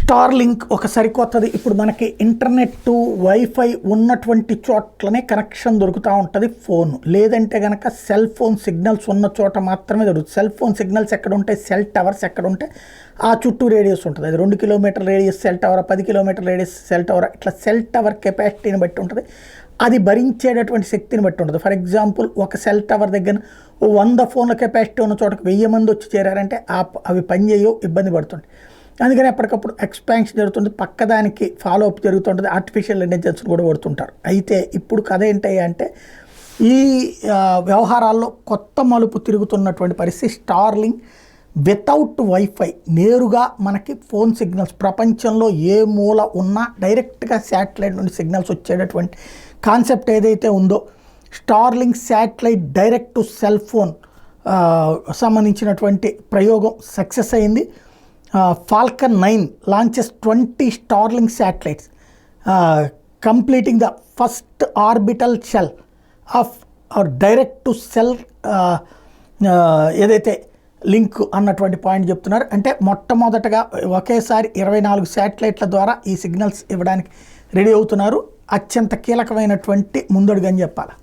Starlink ఒక సరికొత్తది. ఇప్పుడు మనకి ఇంటర్నెట్ వైఫై ఉన్నటువంటి చోట్లనే కనెక్షన్ దొరుకుతూ ఉంటుంది ఫోన్, లేదంటే కనుక సెల్ ఫోన్ సిగ్నల్స్ ఉన్న చోట మాత్రమే దొరుకుతుంది. సెల్ ఫోన్ సిగ్నల్స్ ఎక్కడ ఉంటాయి, సెల్ టవర్స్ ఎక్కడ ఉంటాయి, ఆ చుట్టూ రేడియస్ ఉంటుంది. అది 2 kilometer radius cell tower, 10 kilometer radius cell tower, ఇట్లా సెల్ టవర్ కెపాసిటీని బట్టి ఉంటుంది. అది భరించేటటువంటి శక్తిని బట్టి ఉంటుంది. ఫర్ ఎగ్జాంపుల్, ఒక సెల్ టవర్ దగ్గర 100 ఫోన్ల కెపాసిటీ ఉన్న చోటకు 1000 మంది వచ్చి చేరారంటే అవి పనిచేయవు, ఇబ్బంది పడుతుంది. అందుకని ఎప్పటికప్పుడు ఎక్స్పాన్షన్ జరుగుతుంది, పక్కదానికి ఫాలో అప్ జరుగుతుంటుంది, ఆర్టిఫిషియల్ ఇంటెలిజెన్స్ కూడా పడుతుంటారు. అయితే ఇప్పుడు కథ ఏంటి అంటే, ఈ వ్యవహారాల్లో కొత్త మలుపు తిరుగుతున్నటువంటి పరిస్థితి. స్టార్లింక్ వితౌట్ వైఫై నేరుగా మనకి ఫోన్ సిగ్నల్స్ ప్రపంచంలో ఏ మూల ఉన్నా డైరెక్ట్గా శాటిలైట్ నుండి సిగ్నల్స్ వచ్చేటటువంటి కాన్సెప్ట్ ఏదైతే ఉందో, Starlink satellite direct to cell phone సంబంధించినటువంటి ప్రయోగం సక్సెస్ అయింది. Falcon 9 launches 20 Starlink satellites, completing the first orbital shell of our direct-to-cell ఏదైతే లింక్ అన్నటువంటి పాయింట్ చెప్తున్నారు. అంటే మొట్టమొదటగా ఒకేసారి 24 శాటిలైట్ల ద్వారా ఈ సిగ్నల్స్ ఇవ్వడానికి రెడీ అవుతున్నారు. అత్యంత కీలకమైనటువంటి ముందడుగు అని చెప్పాలి.